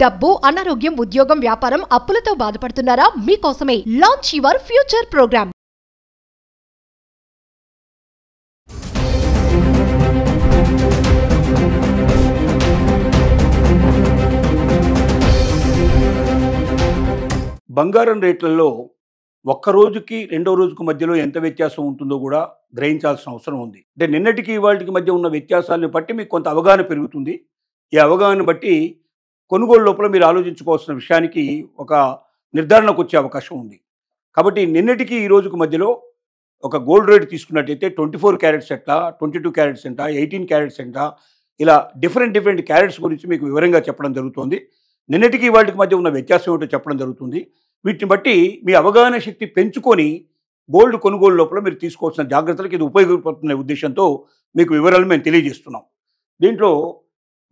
డబ్బు, అనారోగ్యం, ఉద్యోగం, వ్యాపారం, అప్పులతో బాధపడుతున్నారా? మీకోసమే లాంచ్ యువర్ ఫ్యూచర్ ప్రోగ్రామ్. బంగారం రేట్లలో ఒక్క రోజుకి రెండో రోజుకు మధ్యలో ఎంత వ్యత్యాసం ఉంటుందో కూడా గ్రహించాల్సిన అవసరం ఉంది. అంటే నిన్నటికి ఇవాళకి మధ్య ఉన్న వ్యత్యాసాలను బట్టి మీకు కొంత అవగాహన పెరుగుతుంది. ఈ అవగాహన బట్టి కొనుగోలు లోపల మీరు ఆలోచించుకోవాల్సిన విషయానికి ఒక నిర్ధారణకు వచ్చే అవకాశం ఉంది. కాబట్టి నిన్నటికి ఈ రోజుకు మధ్యలో ఒక గోల్డ్ రేట్ తీసుకున్నట్టయితే 24 క్యారెట్స్ ఎంత, 22 క్యారెట్స్ ఎంత, 18 క్యారెట్స్ ఎంత, ఇలా డిఫరెంట్ క్యారెట్స్ గురించి మీకు వివరంగా చెప్పడం జరుగుతుంది. నిన్నటికి ఇవాళకి మధ్య ఉన్న వ్యత్యాసం ఏమిటో చెప్పడం జరుగుతుంది. వీటిని బట్టి మీ అవగాహన శక్తి పెంచుకొని గోల్డ్ కొనుగోలు లోపల మీరు తీసుకోవాల్సిన జాగ్రత్తలకు ఇది ఉపయోగపడుతున్న ఉద్దేశంతో మీకు వివరాలు మేము తెలియజేస్తున్నాం. దీంట్లో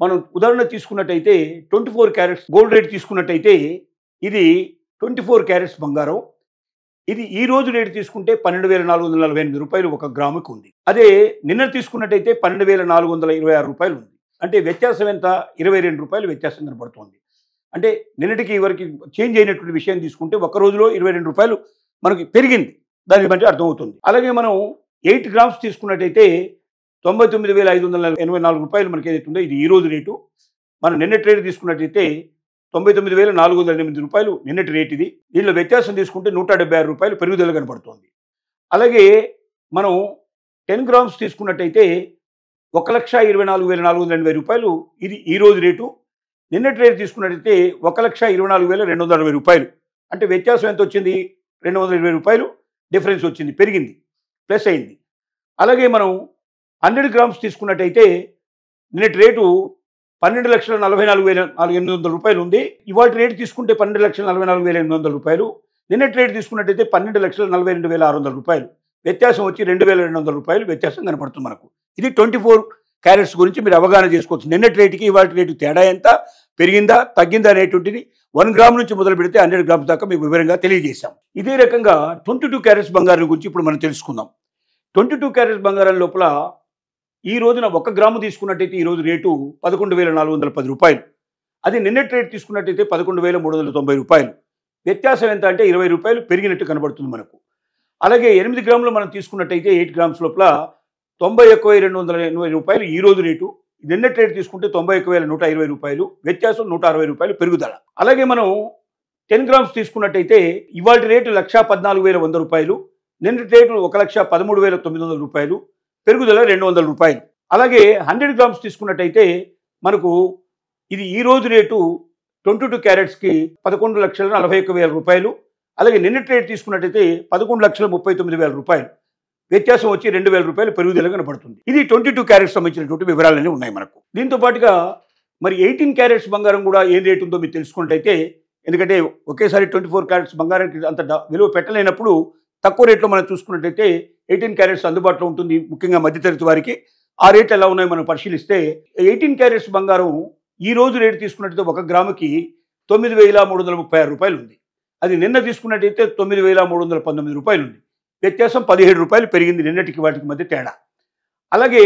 మనం ఉదాహరణ తీసుకున్నట్టయితే 24 క్యారెట్స్ గోల్డ్ రేట్ తీసుకున్నట్టయితే ఇది 24 క్యారెట్స్ బంగారం. ఇది ఈ రోజు రేటు తీసుకుంటే 12,448 రూపాయలు ఒక గ్రాముకి ఉంది. అదే నిన్న తీసుకున్నట్టయితే 12,426 రూపాయలు ఉంది. అంటే వ్యత్యాసం ఎంత? 22 రూపాయలు వ్యత్యాసం కనబడుతుంది. అంటే నిన్నటికి వరకు చేంజ్ అయినటువంటి విషయం తీసుకుంటే ఒక రోజులో 22 రూపాయలు మనకి పెరిగింది. దాన్ని బట్టి అర్థమవుతుంది. అలాగే మనం 8 గ్రామ్స్ తీసుకున్నట్టయితే 99,584 రూపాయలు మనకి ఏదైతుందో ఇది ఈ రోజు రేటు. మనం నిన్నటి రేటు తీసుకున్నట్టయితే 99,408 రూపాయలు నిన్నటి రేటు ఇది. దీనిలో వ్యత్యాసం తీసుకుంటే 176 రూపాయలు పెరుగుదల కనబడుతుంది. అలాగే మనం 10 గ్రామ్స్ తీసుకున్నట్టయితే 1,24,480 రూపాయలు ఇది ఈ రోజు రేటు. నిన్నటి రేటు తీసుకున్నట్టయితే 1,24,260 రూపాయలు. అంటే వ్యత్యాసం ఎంత వచ్చింది? 220 రూపాయలు డిఫరెన్స్ వచ్చింది, పెరిగింది, ప్లస్ అయింది. అలాగే మనం 100 గ్రామ్స్ తీసుకున్నట్టయితే నిన్నటి రేటు 12,44,800 రూపాయలు ఉంది. ఇవాళ రేటు తీసుకుంటే 12,44,800 రూపాయలు. నిన్నటి రేటు తీసుకున్నట్టయితే 12,42,600 రూపాయలు. వ్యత్యాసం వచ్చి 2,200 రూపాయలు వ్యత్యాసం కనపడుతుంది మనకు. ఇది 24 క్యారెట్స్ గురించి మీరు అవగాహన చేసుకోవచ్చు. నిన్నటి రేటుకి ఇవాళ రేటు తేడా ఎంత, పెరిగిందా తగ్గిందా అనేటువంటిది 1 గ్రామ్ నుంచి మొదలు పెడితే 100 గ్రామ్స్ దాకా మీకు వివరంగా తెలియజేశాం. ఇదే రకంగా 22 క్యారెట్స్ బంగారం గురించి ఇప్పుడు మనం తెలుసుకుందాం. 22 క్యారెట్స్ బంగారం లోపల ఈ రోజున 1 గ్రాము తీసుకున్నట్టయితే ఈ రోజు రేటు 11,410 రూపాయలు. అది నిన్నటి రేటు తీసుకున్నట్టయితే 11,390 రూపాయలు. వ్యత్యాసం ఎంత అంటే 20 రూపాయలు పెరిగినట్టు కనబడుతుంది మనకు. అలాగే 8 గ్రాములు మనం తీసుకున్నట్టయితే 8 గ్రామ్స్ లోపల 91,280 రూపాయలు ఈ రోజు రేటు. నిన్నటి రేటు తీసుకుంటే 91,120 రూపాయలు. వ్యత్యాసం 160 రూపాయలు పెరుగుదల. అలాగే మనం 10 గ్రామ్స్ తీసుకున్నట్టయితే ఇవాళ రేటు 1,14,100 రూపాయలు. నిన్నటి రేటు 1,13,900 రూపాయలు. పెరుగుదల 200 రూపాయలు. అలాగే 100 గ్రామ్స్ తీసుకున్నట్టయితే మనకు ఇది ఈ రోజు రేటు 22 క్యారెట్స్కి 11,41,000 రూపాయలు. అలాగే నిన్నటి రేటు తీసుకున్నట్టయితే 11,39,000 రూపాయలు. వ్యత్యాసం వచ్చి 2,000 రూపాయలు పెరుగుదల కనబడుతుంది. ఇది 22 క్యారెట్స్ సంబంధించినటువంటి వివరాలన్నీ ఉన్నాయి మనకు. దీంతో పాటుగా మరి 18 క్యారెట్స్ బంగారం కూడా ఏం రేటు ఉందో మీరు తెలుసుకున్నట్టయితే, ఎందుకంటే ఒకేసారి 24 క్యారెట్స్ బంగారానికి అంత విలువ పెట్టలేనప్పుడు తక్కువ రేట్లో మనం చూసుకున్నట్టయితే 18 క్యారెట్స్ అందుబాటులో ఉంటుంది, ముఖ్యంగా మధ్యతరగతి వారికి. ఆ రేట్లు ఎలా ఉన్నాయో మనం పరిశీలిస్తే 18 క్యారెట్స్ బంగారం ఈ రోజు రేటు తీసుకున్నట్టయితే 1 గ్రాముకి 9,336 రూపాయలు ఉంది. అది నిన్న తీసుకున్నట్టయితే 9,319 రూపాయలు ఉంది. వ్యత్యాసం 17 రూపాయలు పెరిగింది నిన్నటికి వాటికి మధ్య తేడా. అలాగే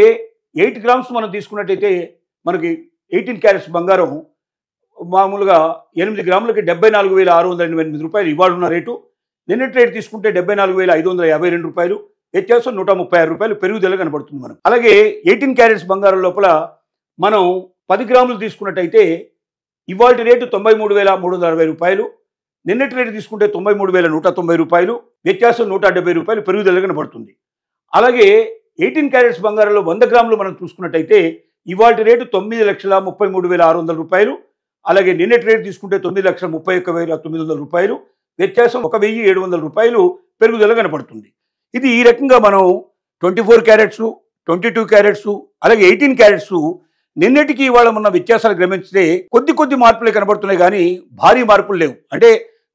8 గ్రామ్స్ మనం తీసుకున్నట్టయితే మనకి 18 క్యారెట్స్ బంగారం మామూలుగా 8 గ్రాములకి 74,688 రూపాయలు ఇవాళ ఉన్న రేటు. నిన్నటి రేటు తీసుకుంటే 74,552 రూపాయలు. వ్యత్యాసం 136 రూపాయలు పెరుగుదల కనబడుతుంది మనం. అలాగే 18 క్యారెట్స్ బంగారం లోపల మనం 10 గ్రాములు తీసుకున్నట్టయితే ఇవాళ రేటు 93,360 రూపాయలు. నిన్నటి రేటు తీసుకుంటే 93,190 రూపాయలు. వ్యత్యాసం 170 రూపాయలు పెరుగుదల కనబడుతుంది. అలాగే 18 క్యారెట్స్ బంగారంలో 100 గ్రాములు మనం చూసుకున్నట్టయితే ఇవాళ రేటు 9,33,600 రూపాయలు. అలాగే నిన్నటి రేటు తీసుకుంటే 9,31,900 రూపాయలు. వ్యత్యాసం 1,700 రూపాయలు పెరుగుదల కనబడుతుంది. ఇది ఈ రకంగా మనం 24 క్యారెట్స్, 22 క్యారెట్స్, అలాగే 18 క్యారెట్స్ నిన్నటికి ఇవాళ ఉన్న వ్యత్యాసాలు గమనిస్తే కొద్ది మార్పులే కనబడుతున్నాయి కానీ భారీ మార్పులు లేవు. అంటే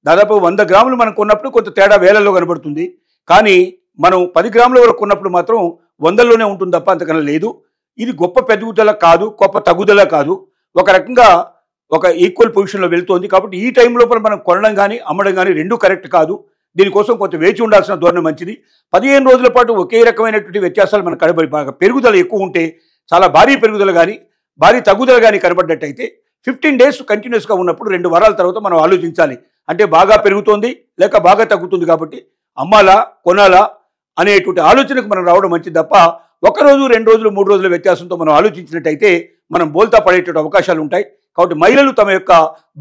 దాదాపు 100 గ్రాములు మనం కొన్నప్పుడు కొంత తేడా వేలల్లో కనబడుతుంది. కానీ మనం 10 గ్రాముల వరకు కొన్నప్పుడు మాత్రం 100లోనే ఉంటుంది తప్ప అంతకన్నా లేదు. ఇది గొప్ప పెరుగుదల కాదు, గొప్ప తగ్గుదల కాదు. ఒక రకంగా ఒక ఈక్వల్ పొజిషన్లో వెళ్తోంది. కాబట్టి ఈ టైం లోపల మనం కొనడం కానీ అమ్మడం కానీ రెండూ కరెక్ట్ కాదు. దీనికోసం కొంత వేచి ఉండాల్సిన ధోరణి మంచిది. 15 రోజుల పాటు ఒకే రకమైనటువంటి వ్యత్యాసాలు మనకు బాగా పెరుగుదల ఎక్కువ ఉంటే, చాలా భారీ పెరుగుదల కానీ భారీ తగ్గుదల కానీ కనబడ్డట్టయితే 15 డేస్ కంటిన్యూస్గా ఉన్నప్పుడు 2 వారాల తర్వాత మనం ఆలోచించాలి. అంటే బాగా పెరుగుతోంది లేక బాగా తగ్గుతుంది, కాబట్టి అమ్మాలా కొనాలా అనేటువంటి ఆలోచనకు మనం రావడం మంచిది తప్ప 1 రోజు 2 రోజులు 3 రోజుల వ్యత్యాసంతో మనం ఆలోచించినట్టయితే మనం బోల్తా పడేటువంటి అవకాశాలు ఉంటాయి. కాబట్టి మహిళలు తమ యొక్క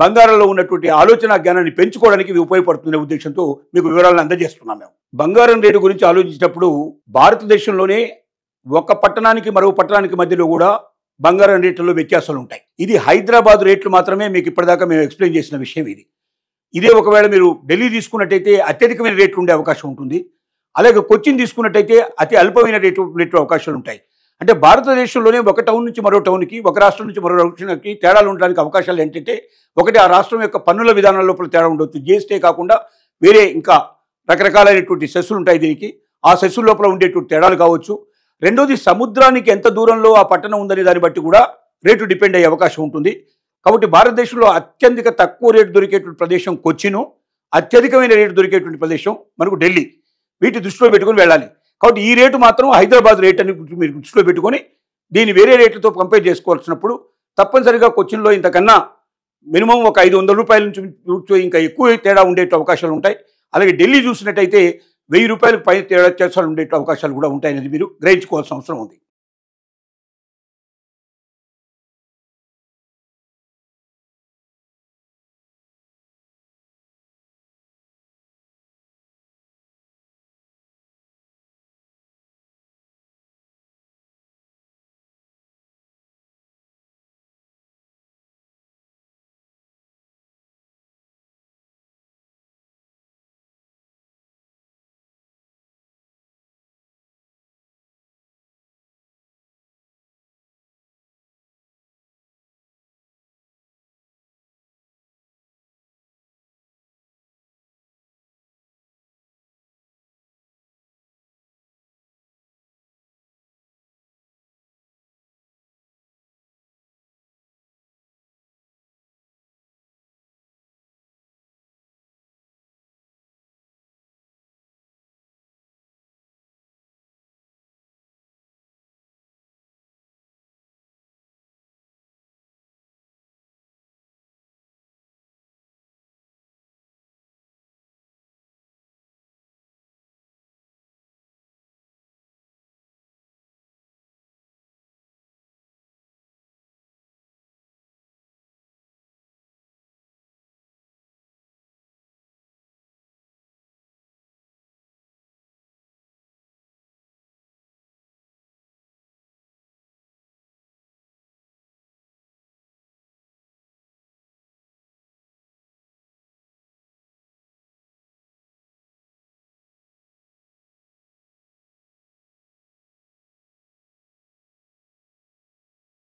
బంగారంలో ఉన్నటువంటి ఆలోచన జ్ఞానాన్ని పెంచుకోవడానికి ఇది ఉపయోగపడుతున్న ఉద్దేశంతో మీకు వివరాలను అందజేస్తున్నాం. మేము బంగారం రేటు గురించి ఆలోచించినప్పుడు భారతదేశంలోనే ఒక పట్టణానికి మరో పట్టణానికి మధ్యలో కూడా బంగారం రేట్లలో వ్యత్యాసాలు ఉంటాయి. ఇది హైదరాబాద్ రేట్లు మాత్రమే మీకు ఇప్పటిదాకా మేము ఎక్స్ప్లెయిన్ చేసిన విషయం ఇది. ఇదే ఒకవేళ మీరు ఢిల్లీ తీసుకున్నట్టయితే అత్యధికమైన రేట్లు ఉండే అవకాశం ఉంటుంది. అలాగే కొచ్చిన్ తీసుకున్నట్టయితే అతి అల్పమైన రేట్లు అవకాశాలు ఉంటాయి. అంటే భారతదేశంలోనే ఒక టౌన్ నుంచి మరో టౌన్కి, ఒక రాష్ట్రం నుంచి మరో రాష్ట్రానికి తేడాలు ఉండడానికి అవకాశాలు ఏంటంటే, ఒకటి ఆ రాష్ట్రం యొక్క పన్నుల విధానాల లోపల తేడా ఉండవచ్చు. జీఎస్టీ కాకుండా వేరే ఇంకా రకరకాలైనటువంటి సెస్సులు ఉంటాయి దీనికి. ఆ సెస్సుల లోపల ఉండేటువంటి తేడాలు కావచ్చు. రెండోది సముద్రానికి ఎంత దూరంలో ఆ పట్టణం ఉందనే దాన్ని బట్టి కూడా రేటు డిపెండ్ అయ్యే అవకాశం ఉంటుంది. కాబట్టి భారతదేశంలో అత్యధిక తక్కువ రేటు దొరికేటువంటి ప్రదేశం కొచ్చిను, అత్యధికమైన రేటు దొరికేటువంటి ప్రదేశం మనకు ఢిల్లీ. వీటి దృష్టిలో పెట్టుకొని వెళ్ళాలి. కాబట్టి ఈ రేటు మాత్రం హైదరాబాద్ రేట్ అని మీరు దృష్టిలో పెట్టుకొని దీన్ని వేరే రేట్లతో కంపేర్ చేసుకోవాల్సినప్పుడు తప్పనిసరిగా కొచ్చిన్లో ఇంతకన్నా మినిమం ఒక 500 రూపాయల నుంచి ఇంకా ఎక్కువ తేడా ఉండే అవకాశాలు ఉంటాయి. అలాగే ఢిల్లీ చూసినట్టయితే 1000 రూపాయలకు పైన తేడా చేసాలు ఉండే అవకాశాలు కూడా ఉంటాయనేది మీరు గ్రహించుకోవాల్సిన అవసరం ఉంది.